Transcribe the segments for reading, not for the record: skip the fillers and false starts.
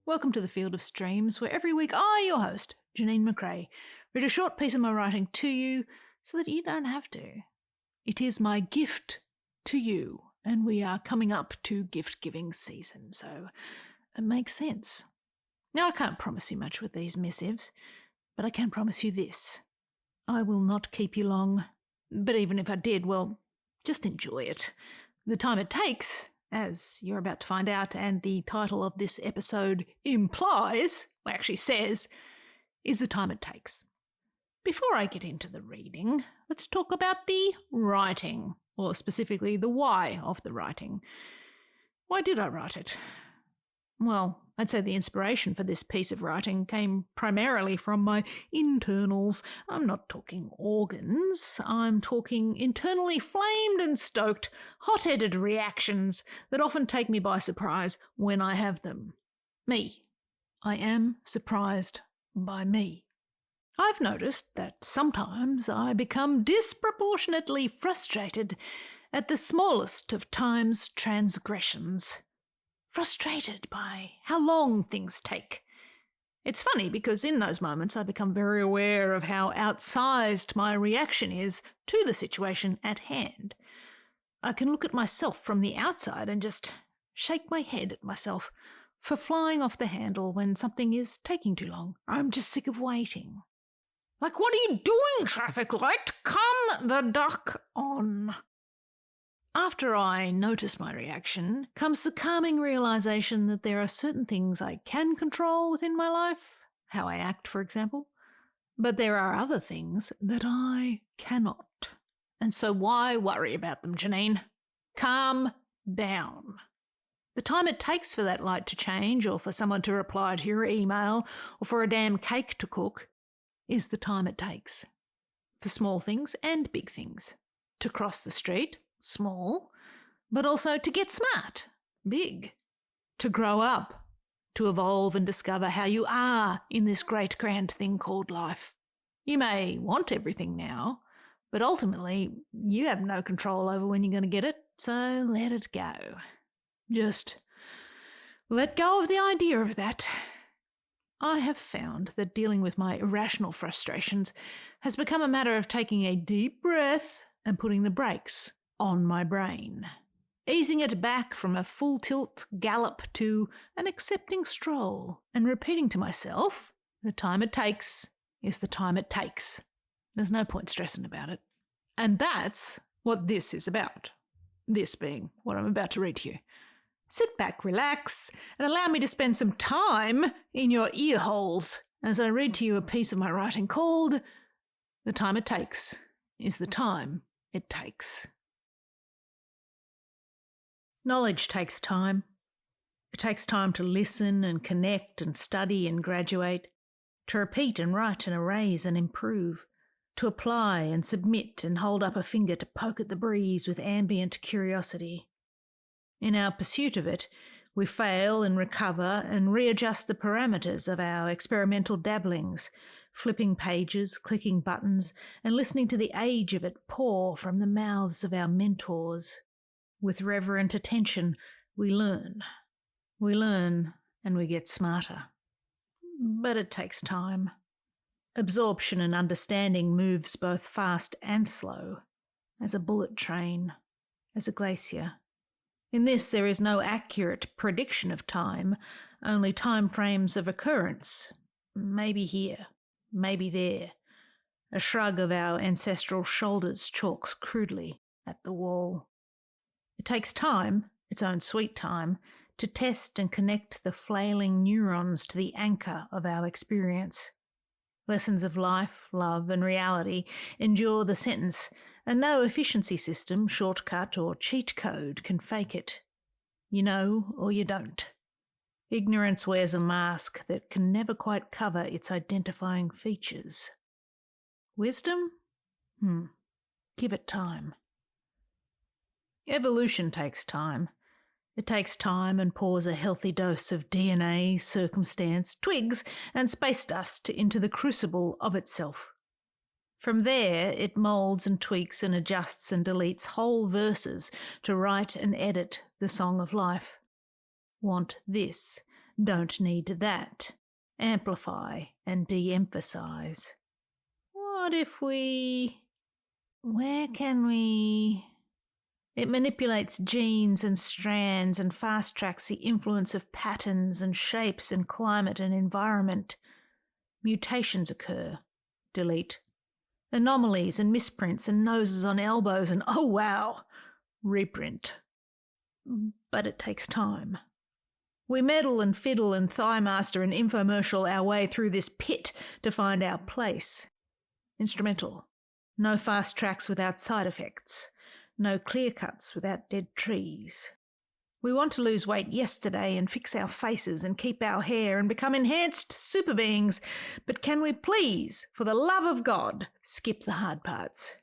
Welcome to the Field of Streams, where every week I, your host, Janeen McCrae, read a short piece of my writing to you so that you don't have to. It is my gift to you, and we are coming up to gift-giving season, so it makes sense. Now, I can't promise you much with these missives, but I can promise you this. I will not keep you long, but even if I did, well, just enjoy it. The time it takes, as you're about to find out, and the title of this episode implies, or actually says, is the time it takes. Before I get into the reading, let's talk about the writing, or specifically the why of the writing. Why did I write it? Well, I'd say the inspiration for this piece of writing came primarily from my internals. I'm not talking organs. I'm talking internally flamed and stoked, hot-headed reactions that often take me by surprise when I have them. Me. I am surprised by me. I've noticed that sometimes I become disproportionately frustrated at the smallest of time's transgressions. Frustrated by how long things take. It's funny because in those moments I become very aware of how outsized my reaction is to the situation at hand. I can look at myself from the outside and just shake my head at myself for flying off the handle when something is taking too long. I'm just sick of waiting. Like, what are you doing, traffic light? Come the duck on. After I notice my reaction comes the calming realization that there are certain things I can control within my life, how I act, for example, but there are other things that I cannot. And so why worry about them, Janeen? Calm down. The time it takes for that light to change, or for someone to reply to your email, or for a damn cake to cook, is the time it takes. For small things and big things. To cross the street, small, but also to get smart, big, to grow up, to evolve and discover how you are in this great grand thing called life. You may want everything now, but ultimately you have no control over when you're going to get it, so let it go. Just let go of the idea of that. I have found that dealing with my irrational frustrations has become a matter of taking a deep breath and putting the brakes on my brain, easing it back from a full tilt gallop to an accepting stroll, and repeating to myself, the time it takes is the time it takes. There's no point stressing about it. And that's what this is about. This being what I'm about to read to you. Sit back, relax, and allow me to spend some time in your ear holes as I read to you a piece of my writing called The Time It Takes is the Time It Takes. Knowledge takes time. It takes time to listen and connect and study and graduate, to repeat and write and erase and improve, to apply and submit and hold up a finger to poke at the breeze with ambient curiosity. In our pursuit of it, we fail and recover and readjust the parameters of our experimental dabblings, flipping pages, clicking buttons, and listening to the age of it pour from the mouths of our mentors. With reverent attention, we learn. We learn and we get smarter. But it takes time. Absorption and understanding moves both fast and slow, as a bullet train, as a glacier. In this there is no accurate prediction of time, only time frames of occurrence. Maybe here, maybe there. A shrug of our ancestral shoulders chalks crudely at the wall. It takes time, its own sweet time, to test and connect the flailing neurons to the anchor of our experience. Lessons of life, love, and reality endure the sentence, and no efficiency system, shortcut, or cheat code can fake it. You know or you don't. Ignorance wears a mask that can never quite cover its identifying features. Wisdom? Give it time. Evolution takes time. It takes time and pours a healthy dose of DNA, circumstance, twigs, and space dust into the crucible of itself. From there, it moulds and tweaks and adjusts and deletes whole verses to write and edit the song of life. Want this, Don't need that. Amplify and de-emphasize. What if we... Where can we... It manipulates genes and strands and fast-tracks the influence of patterns and shapes and climate and environment. Mutations occur. Delete. Anomalies and misprints and noses on elbows and, oh wow, reprint. But it takes time. We meddle and fiddle and thigh-master and infomercial our way through this pit to find our place. Instrumental. No fast tracks without side effects. No clear cuts without dead trees. We want to lose weight yesterday and fix our faces and keep our hair and become enhanced super beings, but can we please, for the love of God, skip the hard parts?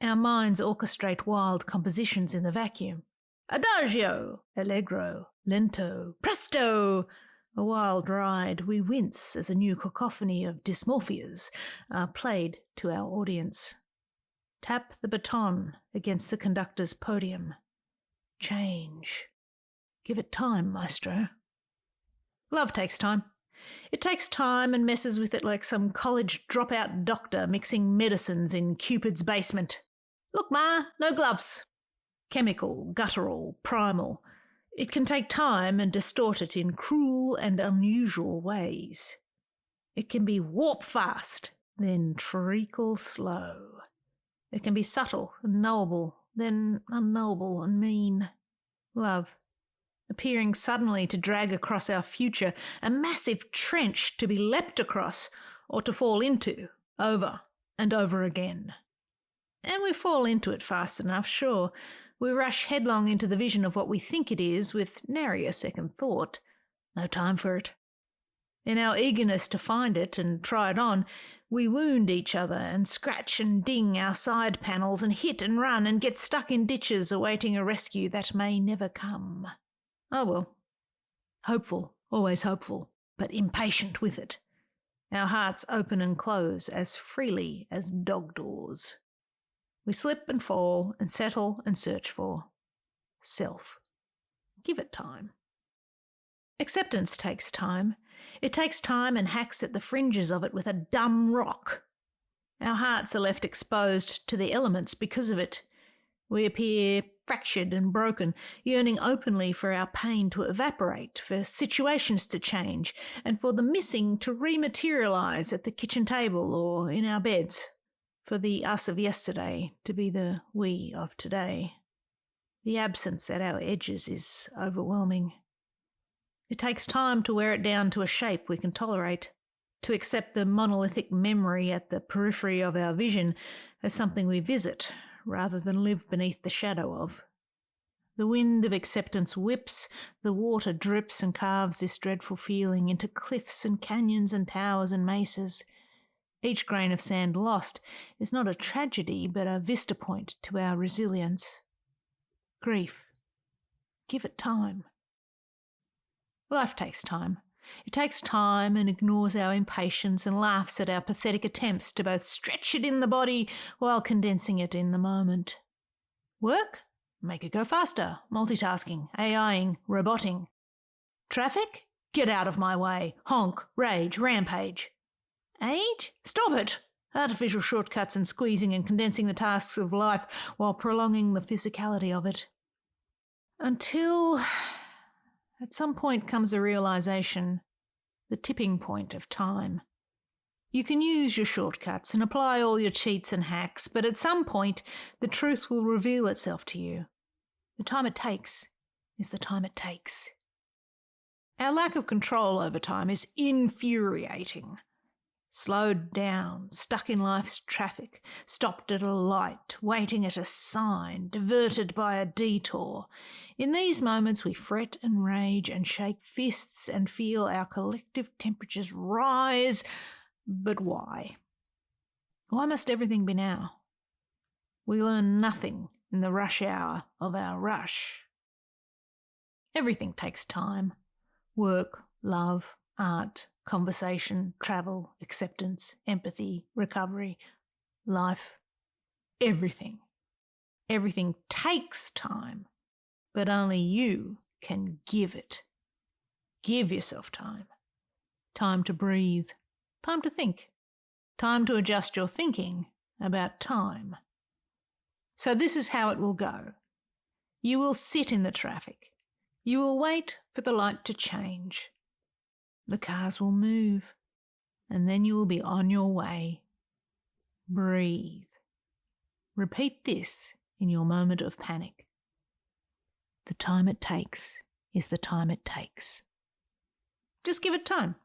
Our minds orchestrate wild compositions in the vacuum. Adagio, allegro, lento, presto! A wild ride, we wince as a new cacophony of dysmorphias are played to our audience. Tap the baton against the conductor's podium. Change. Give it time, maestro. Love takes time. It takes time and messes with it like some college dropout doctor mixing medicines in Cupid's basement. Look, Ma, no gloves. Chemical, guttural, primal. It can take time and distort it in cruel and unusual ways. It can be warp fast, then treacle slow. It can be subtle and knowable, then unknowable and mean. Love, appearing suddenly to drag across our future, a massive trench to be leapt across or to fall into, over and over again. And we fall into it fast enough, sure. We rush headlong into the vision of what we think it is with nary a second thought. No time for it. In our eagerness to find it and try it on, we wound each other and scratch and ding our side panels and hit and run and get stuck in ditches awaiting a rescue that may never come. Oh well. Hopeful, always hopeful, but impatient with it. Our hearts open and close as freely as dog doors. We slip and fall and settle and search for self. Give it time. Acceptance takes time. It takes time and hacks at the fringes of it with a dumb rock. Our hearts are left exposed to the elements because of it. We appear fractured and broken, yearning openly for our pain to evaporate, for situations to change, and for the missing to rematerialise at the kitchen table or in our beds, for the us of yesterday to be the we of today. The absence at our edges is overwhelming. It takes time to wear it down to a shape we can tolerate, to accept the monolithic memory at the periphery of our vision as something we visit rather than live beneath the shadow of. The wind of acceptance whips, the water drips and carves this dreadful feeling into cliffs and canyons and towers and mesas. Each grain of sand lost is not a tragedy but a vista point to our resilience. Grief. Give it time. Life takes time. It takes time and ignores our impatience and laughs at our pathetic attempts to both stretch it in the body while condensing it in the moment. Work? Make it go faster. Multitasking, AIing, roboting. Traffic? Get out of my way. Honk, rage, rampage. Age? Stop it! Artificial shortcuts and squeezing and condensing the tasks of life while prolonging the physicality of it. Until... at some point comes a realisation, the tipping point of time. You can use your shortcuts and apply all your cheats and hacks, but at some point the truth will reveal itself to you. The time it takes is the time it takes. Our lack of control over time is infuriating. Slowed down, stuck in life's traffic, stopped at a light, waiting at a sign, diverted by a detour. In these moments we fret and rage and shake fists and feel our collective temperatures rise. But why? Why must everything be now? We learn nothing in the rush hour of our rush. Everything takes time. Work, love, art, conversation, travel, acceptance, empathy, recovery, life. Everything. Everything takes time, but only you can give it. Give yourself time. Time to breathe. Time to think. Time to adjust your thinking about time. So this is how it will go. You will sit in the traffic. You will wait for the light to change. The cars will move, and then you will be on your way. Breathe. Repeat this in your moment of panic. The time it takes is the time it takes. Just give it time.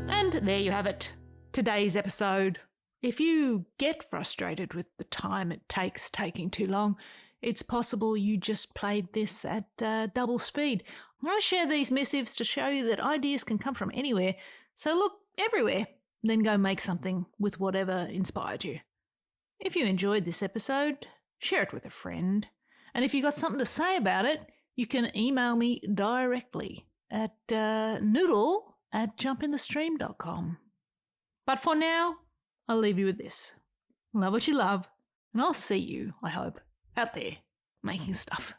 And there you have it. Today's episode. If you get frustrated with the time it takes taking too long, it's possible you just played this at double speed. I share these missives to show you that ideas can come from anywhere, so look everywhere, then go make something with whatever inspired you. If you enjoyed this episode, share it with a friend. And if you got something to say about it, you can email me directly at noodle@jumpinthestream.com. But for now, I'll leave you with this. Love what you love, and I'll see you, I hope, out there making stuff.